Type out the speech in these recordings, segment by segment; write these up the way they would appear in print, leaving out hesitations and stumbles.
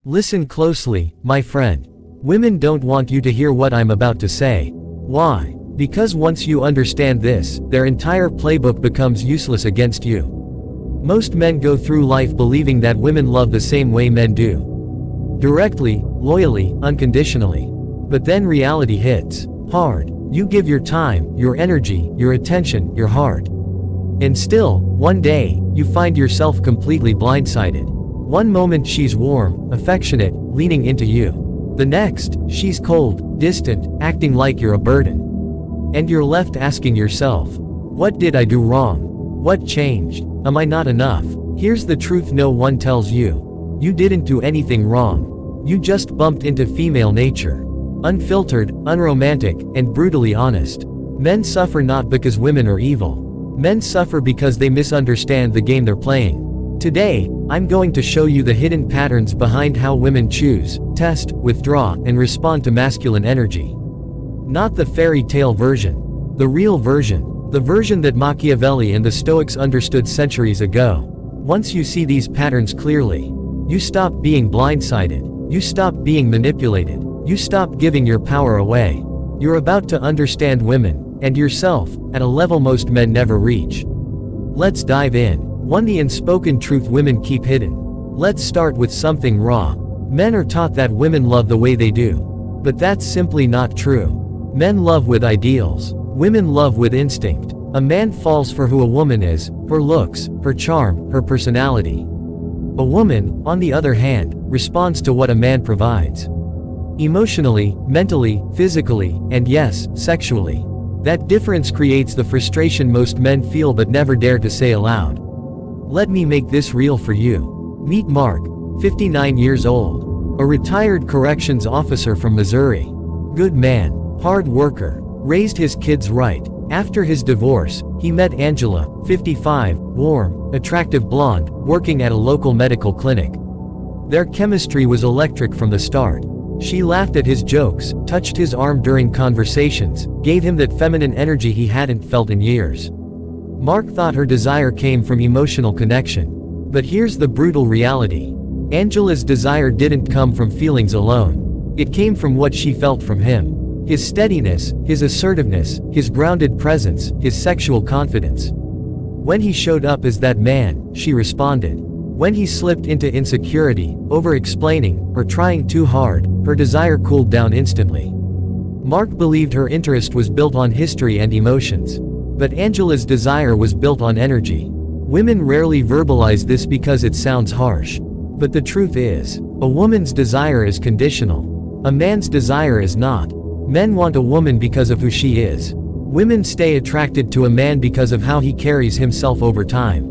Listen closely, my friend. Women don't want you to hear what I'm about to say. Why? Because once you understand this, their entire playbook becomes useless against you. Most men go through life believing that women love the same way men do. Directly, loyally, unconditionally. But then reality hits hard. You give your time, your energy, your attention, your heart. And still, one day, you find yourself completely blindsided. One moment she's warm, affectionate, leaning into you. The next, she's cold, distant, acting like you're a burden. And you're left asking yourself, what did I do wrong? What changed? Am I not enough? Here's the truth no one tells you. You didn't do anything wrong. You just bumped into female nature. Unfiltered, unromantic, and brutally honest. Men suffer not because women are evil. Men suffer because they misunderstand the game they're playing. Today, I'm going to show you the hidden patterns behind how women choose, test, withdraw, and respond to masculine energy. Not the fairy tale version. The real version. The version that Machiavelli and the Stoics understood centuries ago. Once you see these patterns clearly, you stop being blindsided. You stop being manipulated. You stop giving your power away. You're about to understand women, and yourself, at a level most men never reach. Let's dive in. 1. The unspoken truth women keep hidden. Let's start with something raw. Men are taught that women love the way they do. But that's simply not true. Men love with ideals. Women love with instinct. A man falls for who a woman is, her looks, her charm, her personality. A woman, on the other hand, responds to what a man provides. Emotionally, mentally, physically, and yes, sexually. That difference creates the frustration most men feel but never dare to say aloud. Let me make this real for you. Meet Mark, 59 years old. A retired corrections officer from Missouri. Good man, hard worker, raised his kids right. After his divorce, he met Angela, 55, warm, attractive blonde, working at a local medical clinic. Their chemistry was electric from the start. She laughed at his jokes, touched his arm during conversations, gave him that feminine energy he hadn't felt in years. Mark thought her desire came from emotional connection. But here's the brutal reality. Angela's desire didn't come from feelings alone. It came from what she felt from him. His steadiness, his assertiveness, his grounded presence, his sexual confidence. When he showed up as that man, she responded. When he slipped into insecurity, over-explaining, or trying too hard, her desire cooled down instantly. Mark believed her interest was built on history and emotions. But Angela's desire was built on energy. Women rarely verbalize this because it sounds harsh. But the truth is, a woman's desire is conditional. A man's desire is not. Men want a woman because of who she is. Women stay attracted to a man because of how he carries himself over time.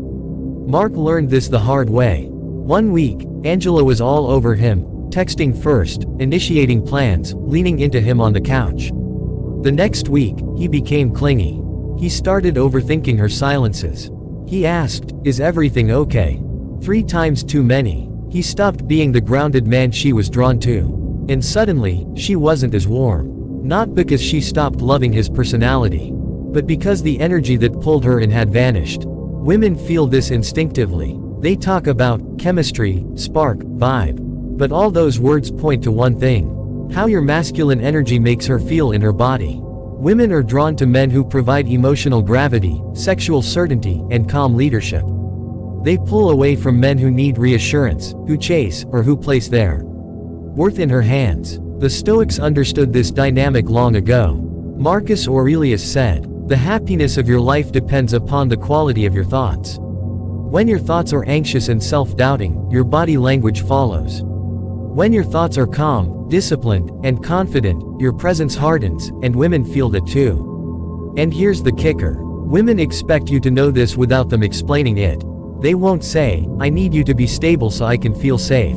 Mark learned this the hard way. One week, Angela was all over him, texting first, initiating plans, leaning into him on the couch. The next week, he became clingy. He started overthinking her silences. He asked, "Is everything okay?" 3 times too many. He stopped being the grounded man she was drawn to. And suddenly, she wasn't as warm. Not because she stopped loving his personality, but because the energy that pulled her in had vanished. Women feel this instinctively. They talk about chemistry, spark, vibe. But all those words point to one thing: how your masculine energy makes her feel in her body. Women are drawn to men who provide emotional gravity, sexual certainty, and calm leadership. They pull away from men who need reassurance, who chase, or who place their worth in her hands. The Stoics understood this dynamic long ago. Marcus Aurelius said, "The happiness of your life depends upon the quality of your thoughts." When your thoughts are anxious and self-doubting, your body language follows. When your thoughts are calm, disciplined, and confident, your presence hardens, and women feel that too. And here's the kicker. Women expect you to know this without them explaining it. They won't say, "I need you to be stable so I can feel safe."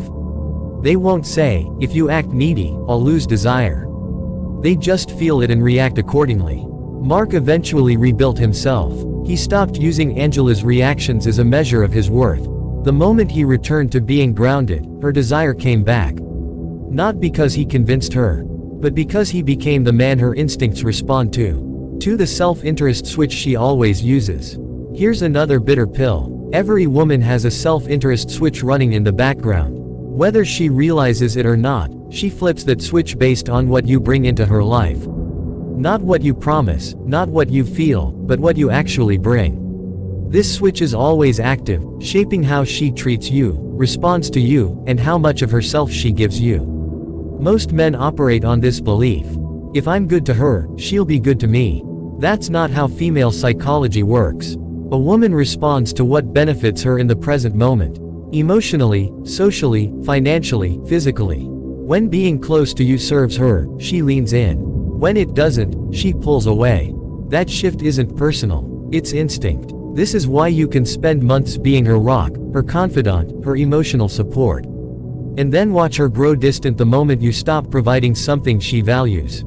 They won't say, "If you act needy, I'll lose desire." They just feel it and react accordingly. Mark eventually rebuilt himself. He stopped using Angela's reactions as a measure of his worth. The moment he returned to being grounded, her desire came back. Not because he convinced her, but because he became the man her instincts respond to. The self-interest switch she always uses. Here's another bitter pill. Every woman has a self-interest switch running in the background. Whether she realizes it or not, she flips that switch based on what you bring into her life. Not what you promise, not what you feel, but what you actually bring. This switch is always active, shaping how she treats you, responds to you, and how much of herself she gives you. Most men operate on this belief. If I'm good to her, she'll be good to me. That's not how female psychology works. A woman responds to what benefits her in the present moment. Emotionally, socially, financially, physically. When being close to you serves her, she leans in. When it doesn't, she pulls away. That shift isn't personal, it's instinct. This is why you can spend months being her rock, her confidant, her emotional support. And then watch her grow distant the moment you stop providing something she values.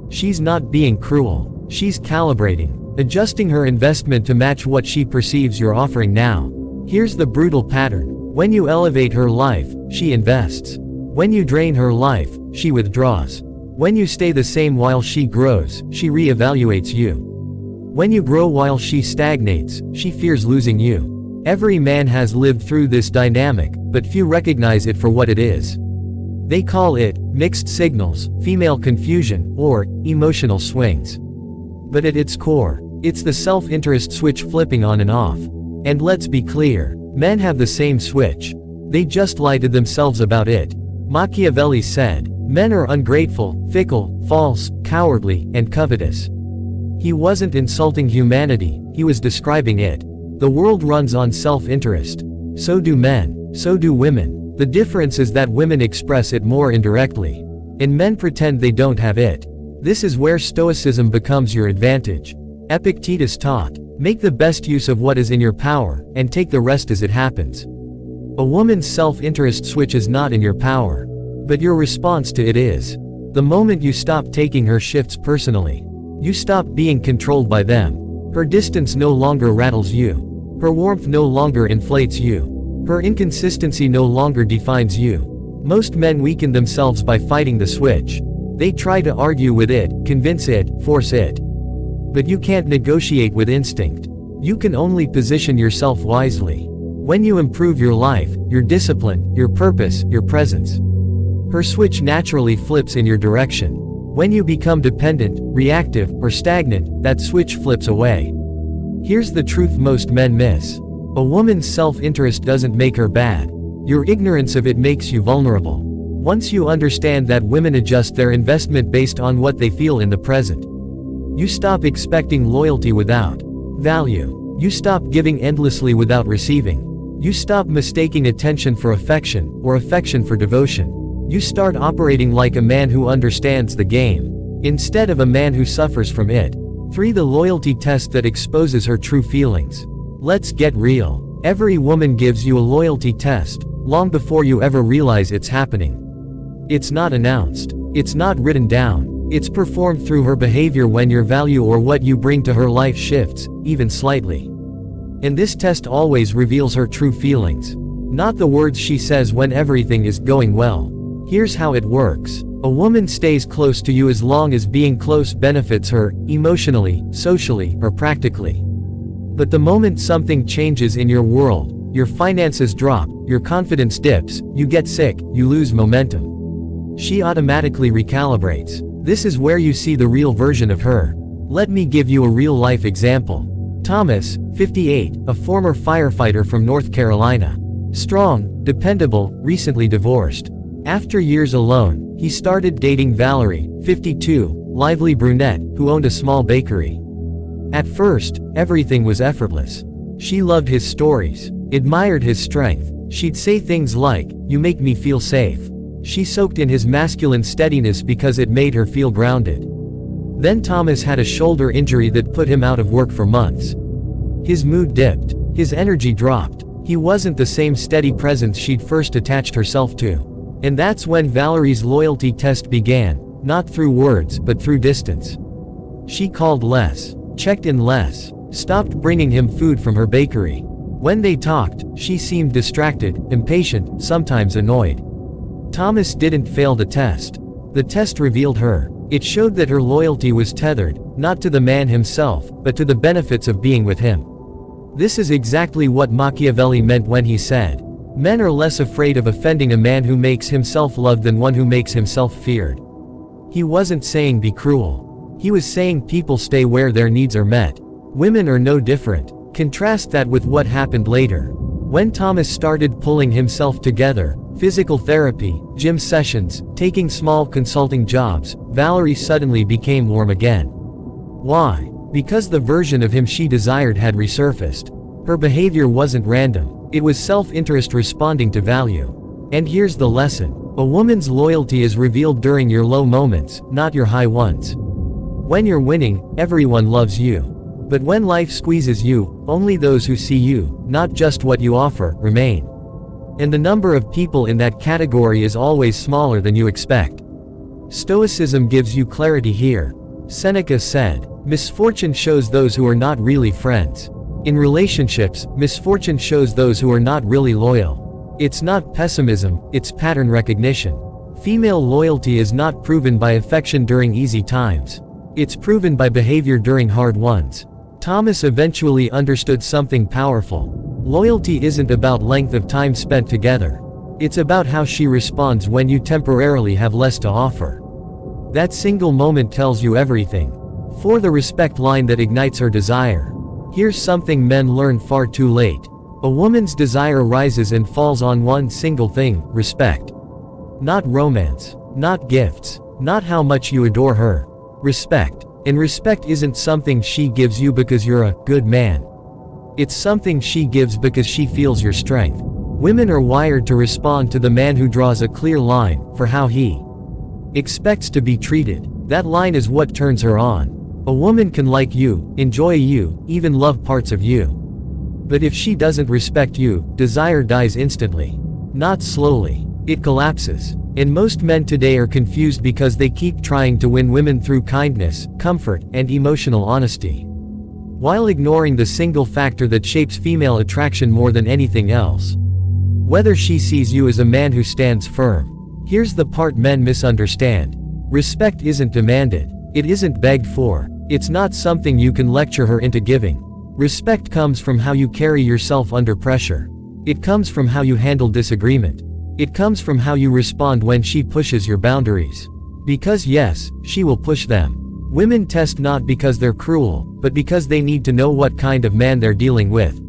She's not being cruel, she's calibrating, adjusting her investment to match what she perceives you're offering now. Here's the brutal pattern. When you elevate her life, she invests. When you drain her life, she withdraws. When you stay the same while she grows, she reevaluates you. When you grow while she stagnates, she fears losing you. Every man has lived through this dynamic, but few recognize it for what it is. They call it mixed signals, female confusion, or emotional swings. But at its core, it's the self-interest switch flipping on and off. And let's be clear, men have the same switch. They just lie to themselves about it. Machiavelli said, "Men are ungrateful, fickle, false, cowardly, and covetous." He wasn't insulting humanity, he was describing it. The world runs on self-interest. So do men, so do women. The difference is that women express it more indirectly. And men pretend they don't have it. This is where Stoicism becomes your advantage. Epictetus taught, "Make the best use of what is in your power, and take the rest as it happens." A woman's self-interest switch is not in your power. But your response to it is. The moment you stop taking her shifts personally, you stop being controlled by them. Her distance no longer rattles you. Her warmth no longer inflates you. Her inconsistency no longer defines you. Most men weaken themselves by fighting the switch. They try to argue with it, convince it, force it. But you can't negotiate with instinct. You can only position yourself wisely. When you improve your life, your discipline, your purpose, your presence, her switch naturally flips in your direction. When you become dependent, reactive, or stagnant, that switch flips away. Here's the truth most men miss. A woman's self-interest doesn't make her bad. Your ignorance of it makes you vulnerable. Once you understand that women adjust their investment based on what they feel in the present, you stop expecting loyalty without value. You stop giving endlessly without receiving. You stop mistaking attention for affection, or affection for devotion. You start operating like a man who understands the game, instead of a man who suffers from it. 3. The loyalty test that exposes her true feelings. Let's get real. Every woman gives you a loyalty test, long before you ever realize it's happening. It's not announced. It's not written down. It's performed through her behavior when your value or what you bring to her life shifts, even slightly. And this test always reveals her true feelings. Not the words she says when everything is going well. Here's how it works. A woman stays close to you as long as being close benefits her, emotionally, socially, or practically. But the moment something changes in your world, your finances drop, your confidence dips, you get sick, you lose momentum, she automatically recalibrates. This is where you see the real version of her. Let me give you a real-life example. Thomas, 58, a former firefighter from North Carolina. Strong, dependable, recently divorced. After years alone, he started dating Valerie, 52, lively brunette, who owned a small bakery. At first, everything was effortless. She loved his stories, admired his strength. She'd say things like, "You make me feel safe." She soaked in his masculine steadiness because it made her feel grounded. Then Thomas had a shoulder injury that put him out of work for months. His mood dipped. His energy dropped. He wasn't the same steady presence she'd first attached herself to. And that's when Valerie's loyalty test began, not through words but through distance. She called less, checked in less, stopped bringing him food from her bakery. When they talked, she seemed distracted, impatient, sometimes annoyed. Thomas didn't fail the test. The test revealed her. It showed that her loyalty was tethered, not to the man himself, but to the benefits of being with him. This is exactly what Machiavelli meant when he said, Men are less afraid of offending a man who makes himself loved than one who makes himself feared. He wasn't saying be cruel. He was saying people stay where their needs are met. Women are no different. Contrast that with what happened later. When Thomas started pulling himself together, physical therapy, gym sessions, taking small consulting jobs, Valerie suddenly became warm again. Why? Because the version of him she desired had resurfaced. Her behavior wasn't random. It was self-interest responding to value. And here's the lesson. A woman's loyalty is revealed during your low moments, not your high ones. When you're winning, everyone loves you. But when life squeezes you, only those who see you, not just what you offer, remain. And the number of people in that category is always smaller than you expect. Stoicism gives you clarity here. Seneca said, "Misfortune shows those who are not really friends." In relationships, misfortune shows those who are not really loyal. It's not pessimism, it's pattern recognition. Female loyalty is not proven by affection during easy times. It's proven by behavior during hard ones. Thomas eventually understood something powerful. Loyalty isn't about length of time spent together. It's about how she responds when you temporarily have less to offer. That single moment tells you everything. For the respect line that ignites her desire. Here's something men learn far too late. A woman's desire rises and falls on one single thing: respect. Not romance. Not gifts. Not how much you adore her. Respect. And respect isn't something she gives you because you're a good man. It's something she gives because she feels your strength. Women are wired to respond to the man who draws a clear line for how he expects to be treated. That line is what turns her on. A woman can like you, enjoy you, even love parts of you. But if she doesn't respect you, desire dies instantly. Not slowly. It collapses. And most men today are confused because they keep trying to win women through kindness, comfort, and emotional honesty, while ignoring the single factor that shapes female attraction more than anything else. Whether she sees you as a man who stands firm. Here's the part men misunderstand. Respect isn't demanded. It isn't begged for. It's not something you can lecture her into giving. Respect comes from how you carry yourself under pressure. It comes from how you handle disagreement. It comes from how you respond when she pushes your boundaries. Because yes, she will push them. Women test not because they're cruel, but because they need to know what kind of man they're dealing with.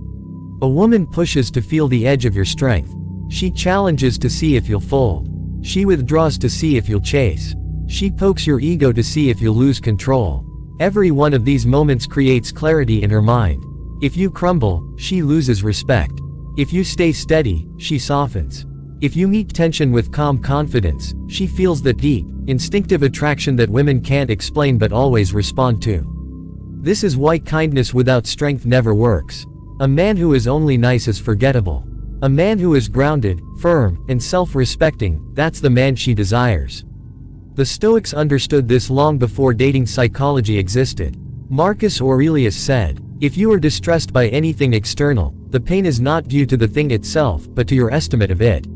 A woman pushes to feel the edge of your strength. She challenges to see if you'll fold. She withdraws to see if you'll chase. She pokes your ego to see if you'll lose control. Every one of these moments creates clarity in her mind. If you crumble, she loses respect. If you stay steady, she softens. If you meet tension with calm confidence, she feels that deep, instinctive attraction that women can't explain but always respond to. This is why kindness without strength never works. A man who is only nice is forgettable. A man who is grounded, firm, and self-respecting, that's the man she desires. The Stoics understood this long before dating psychology existed. Marcus Aurelius said, "If you are distressed by anything external, the pain is not due to the thing itself, but to your estimate of it."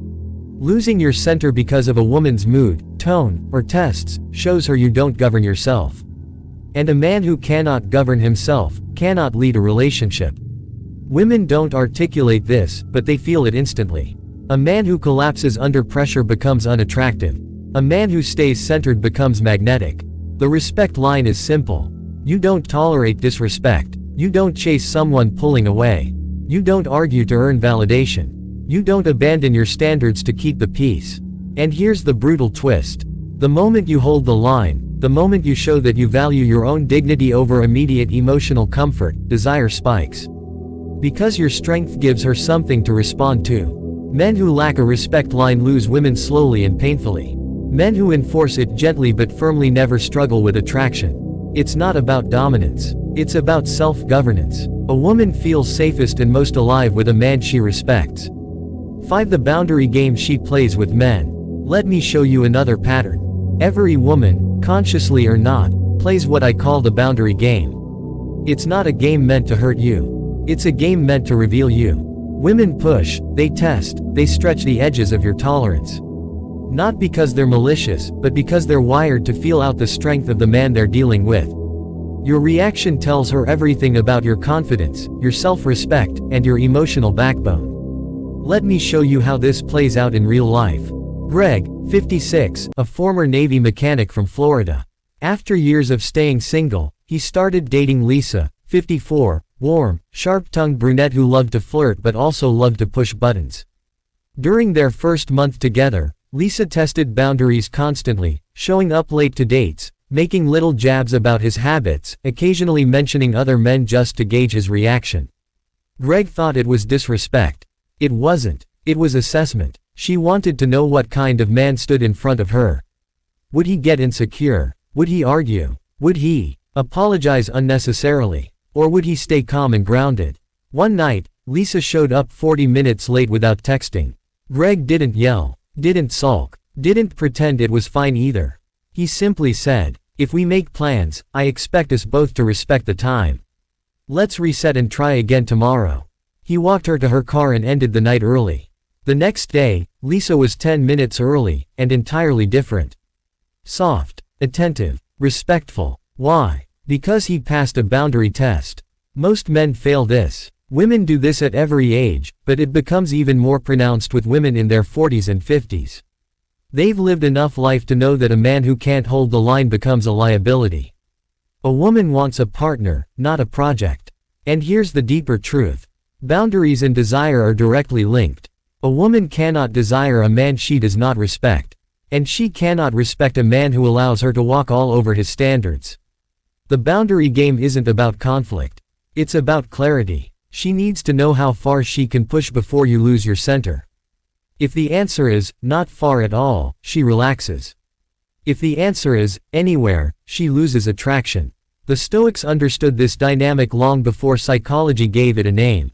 Losing your center because of a woman's mood, tone, or tests, shows her you don't govern yourself. And a man who cannot govern himself, cannot lead a relationship. Women don't articulate this, but they feel it instantly. A man who collapses under pressure becomes unattractive. A man who stays centered becomes magnetic. The respect line is simple. You don't tolerate disrespect. You don't chase someone pulling away. You don't argue to earn validation. You don't abandon your standards to keep the peace. And here's the brutal twist. The moment you hold the line, the moment you show that you value your own dignity over immediate emotional comfort, desire spikes. Because your strength gives her something to respond to. Men who lack a respect line lose women slowly and painfully. Men who enforce it gently but firmly never struggle with attraction. It's not about dominance. It's about self-governance. A woman feels safest and most alive with a man she respects. 5. The boundary game she plays with men. Let me show you another pattern. Every woman, consciously or not, plays what I call the boundary game. It's not a game meant to hurt you. It's a game meant to reveal you. Women push, they test, they stretch the edges of your tolerance. Not because they're malicious, but because they're wired to feel out the strength of the man they're dealing with. Your reaction tells her everything about your confidence, your self-respect, and your emotional backbone. Let me show you how this plays out in real life. Greg, 56, a former Navy mechanic from Florida. After years of staying single, he started dating Lisa, 54, warm, sharp-tongued brunette who loved to flirt but also loved to push buttons. During their first month together, Lisa tested boundaries constantly, showing up late to dates, making little jabs about his habits, occasionally mentioning other men just to gauge his reaction. Greg thought it was disrespect. It wasn't. It was assessment. She wanted to know what kind of man stood in front of her. Would he get insecure? Would he argue? Would he apologize unnecessarily? Or would he stay calm and grounded? One night, Lisa showed up 40 minutes late without texting. Greg didn't yell, didn't sulk, didn't pretend it was fine either. He simply said, "If we make plans, I expect us both to respect the time. Let's reset and try again tomorrow." He walked her to her car and ended the night early. The next day, Lisa was 10 minutes early, and entirely different. Soft, attentive, respectful. Why? Because he passed a boundary test. Most men fail this. Women do this at every age, but it becomes even more pronounced with women in their 40s and 50s. They've lived enough life to know that a man who can't hold the line becomes a liability. A woman wants a partner, not a project. And here's the deeper truth. Boundaries and desire are directly linked. A woman cannot desire a man she does not respect. And she cannot respect a man who allows her to walk all over his standards. The boundary game isn't about conflict. It's about clarity. She needs to know how far she can push before you lose your center. If the answer is, not far at all, she relaxes. If the answer is, anywhere, she loses attraction. The Stoics understood this dynamic long before psychology gave it a name.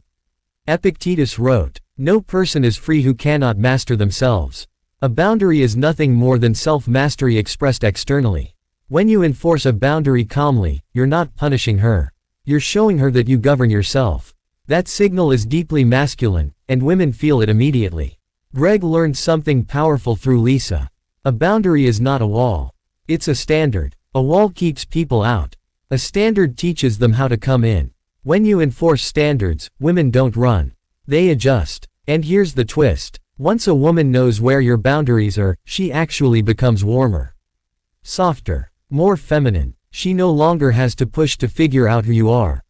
Epictetus wrote, "No person is free who cannot master themselves." A boundary is nothing more than self-mastery expressed externally. When you enforce a boundary calmly, you're not punishing her. You're showing her that you govern yourself. That signal is deeply masculine, and women feel it immediately. Greg learned something powerful through Lisa. A boundary is not a wall. It's a standard. A wall keeps people out. A standard teaches them how to come in. When you enforce standards, women don't run. They adjust. And here's the twist. Once a woman knows where your boundaries are, she actually becomes warmer. Softer. More feminine. She no longer has to push to figure out who you are.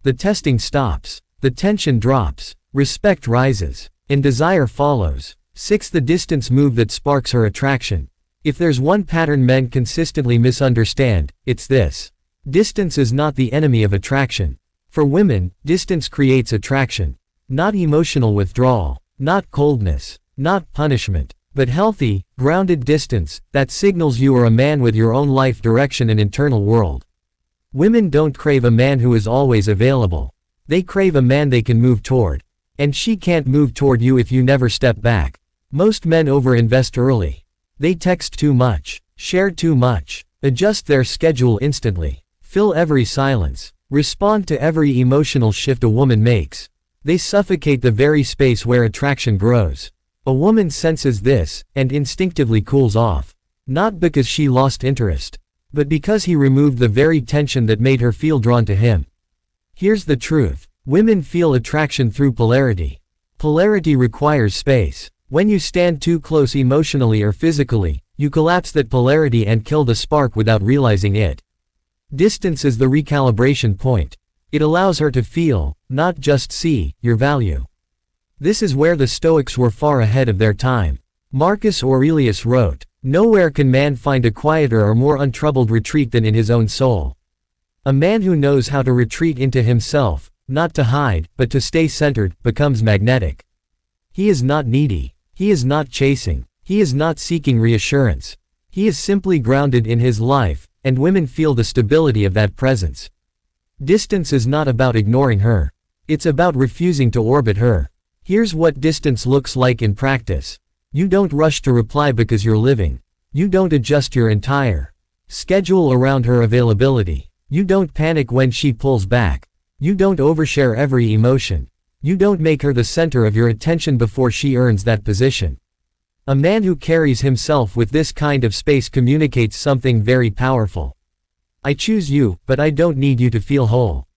The testing stops. The tension drops. Respect rises. And desire follows. 6. The distance move that sparks her attraction. If there's one pattern men consistently misunderstand, it's this. Distance is not the enemy of attraction. For women, distance creates attraction. Not emotional withdrawal. Not coldness. Not punishment. But healthy, grounded distance, that signals you are a man with your own life direction and internal world. Women don't crave a man who is always available. They crave a man they can move toward. And she can't move toward you if you never step back. Most men overinvest early. They text too much, share too much, adjust their schedule instantly, fill every silence, respond to every emotional shift a woman makes. They suffocate the very space where attraction grows. A woman senses this, and instinctively cools off. Not because she lost interest, but because he removed the very tension that made her feel drawn to him. Here's the truth. Women feel attraction through polarity. Polarity requires space. When you stand too close emotionally or physically, you collapse that polarity and kill the spark without realizing it. Distance is the recalibration point. It allows her to feel, not just see, your value. This is where the Stoics were far ahead of their time. Marcus Aurelius wrote, "Nowhere can man find a quieter or more untroubled retreat than in his own soul." A man who knows how to retreat into himself, not to hide, but to stay centered, becomes magnetic. He is not needy. He is not chasing. He is not seeking reassurance. He is simply grounded in his life, and women feel the stability of that presence. Distance is not about ignoring her. It's about refusing to orbit her. Here's what distance looks like in practice. You don't rush to reply because you're living. You don't adjust your entire schedule around her availability. You don't panic when she pulls back. You don't overshare every emotion. You don't make her the center of your attention before she earns that position. A man who carries himself with this kind of space communicates something very powerful. I choose you, but I don't need you to feel whole.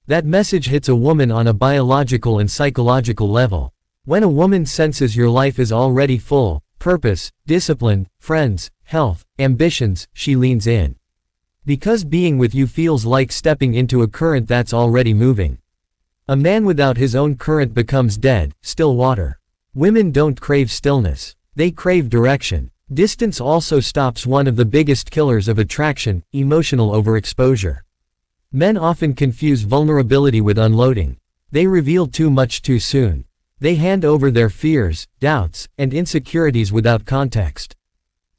That message hits a woman on a biological and psychological level. When a woman senses your life is already full, purpose, discipline, friends, health, ambitions, she leans in. Because being with you feels like stepping into a current that's already moving. A man without his own current becomes dead, still water. Women don't crave stillness. They crave direction. Distance also stops one of the biggest killers of attraction, emotional overexposure. Men often confuse vulnerability with unloading. They reveal too much too soon. They hand over their fears, doubts, and insecurities without context.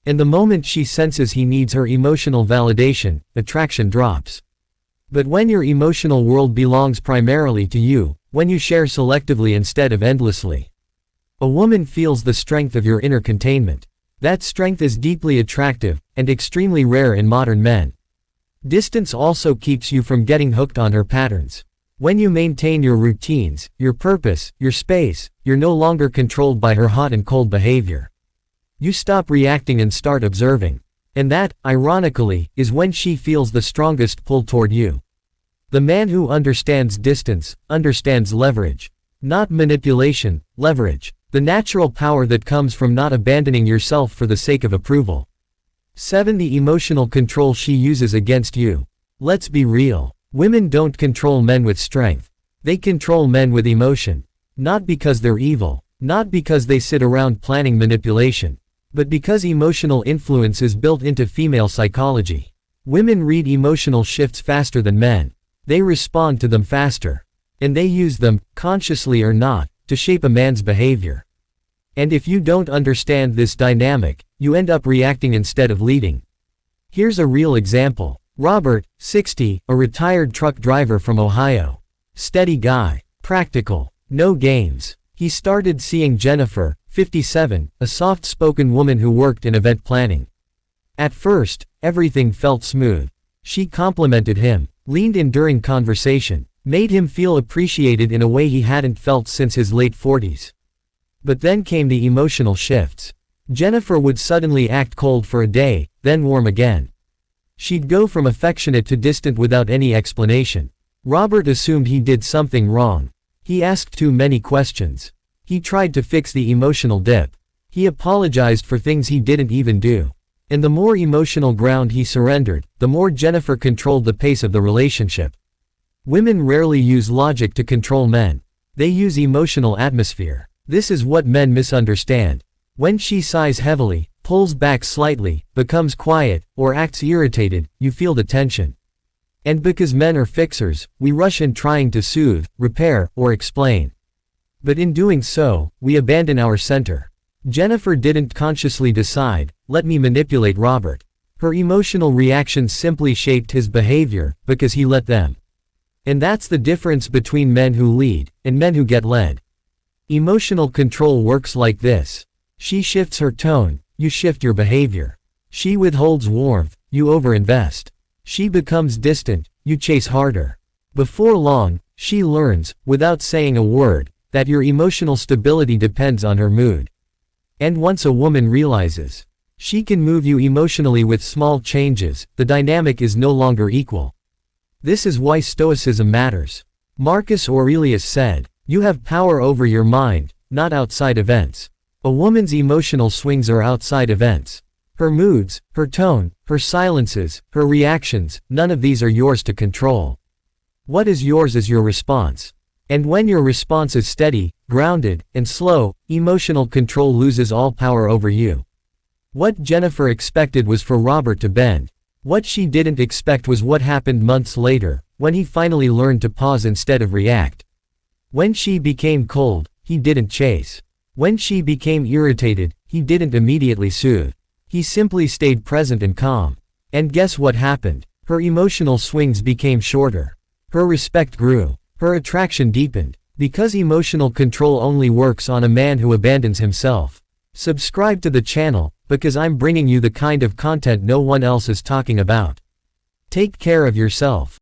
And the moment she senses he needs her emotional validation, attraction drops. But when your emotional world belongs primarily to you, when you share selectively instead of endlessly, a woman feels the strength of your inner containment. That strength is deeply attractive, and extremely rare in modern men. Distance also keeps you from getting hooked on her patterns. When you maintain your routines, your purpose, your space, you're no longer controlled by her hot and cold behavior. You stop reacting and start observing. And that, ironically, is when she feels the strongest pull toward you. The man who understands distance, understands leverage. Not manipulation, leverage. The natural power that comes from not abandoning yourself for the sake of approval. 7. The emotional control she uses against you. Let's be real. Women don't control men with strength. They control men with emotion. Not because they're evil. Not because they sit around planning manipulation. But because emotional influence is built into female psychology. Women read emotional shifts faster than men. They respond to them faster. And they use them, consciously or not, to shape a man's behavior. And if you don't understand this dynamic, you end up reacting instead of leading. Here's a real example. Robert, 60, a retired truck driver from Ohio. Steady guy. Practical. No games. He started seeing Jennifer, 57, a soft-spoken woman who worked in event planning. At first, everything felt smooth. She complimented him, leaned in during conversation, made him feel appreciated in a way he hadn't felt since his late 40s. But then came the emotional shifts. Jennifer would suddenly act cold for a day, then warm again. She'd go from affectionate to distant without any explanation. Robert assumed he did something wrong. He asked too many questions. He tried to fix the emotional dip. He apologized for things he didn't even do. And the more emotional ground he surrendered, the more Jennifer controlled the pace of the relationship. Women rarely use logic to control men. They use emotional atmosphere. This is what men misunderstand. When she sighs heavily, pulls back slightly, becomes quiet, or acts irritated, you feel the tension. And because men are fixers, we rush in trying to soothe, repair, or explain. But in doing so, we abandon our center. Jennifer didn't consciously decide, let me manipulate Robert. Her emotional reactions simply shaped his behavior, because he let them. And that's the difference between men who lead, and men who get led. Emotional control works like this. She shifts her tone, you shift your behavior. She withholds warmth, you overinvest. She becomes distant, you chase harder. Before long, she learns, without saying a word, that your emotional stability depends on her mood. And once a woman realizes she can move you emotionally with small changes, the dynamic is no longer equal. This is why Stoicism matters. Marcus Aurelius said, "You have power over your mind, not outside events." A woman's emotional swings are outside events. Her moods, her tone, her silences, her reactions, none of these are yours to control. What is yours is your response. And when your response is steady, grounded, and slow, emotional control loses all power over you. What Jennifer expected was for Robert to bend. What she didn't expect was what happened months later, when he finally learned to pause instead of react. When she became cold, he didn't chase. When she became irritated, he didn't immediately soothe. He simply stayed present and calm. And guess what happened? Her emotional swings became shorter. Her respect grew. Her attraction deepened. Because emotional control only works on a man who abandons himself. Subscribe to the channel, because I'm bringing you the kind of content no one else is talking about. Take care of yourself.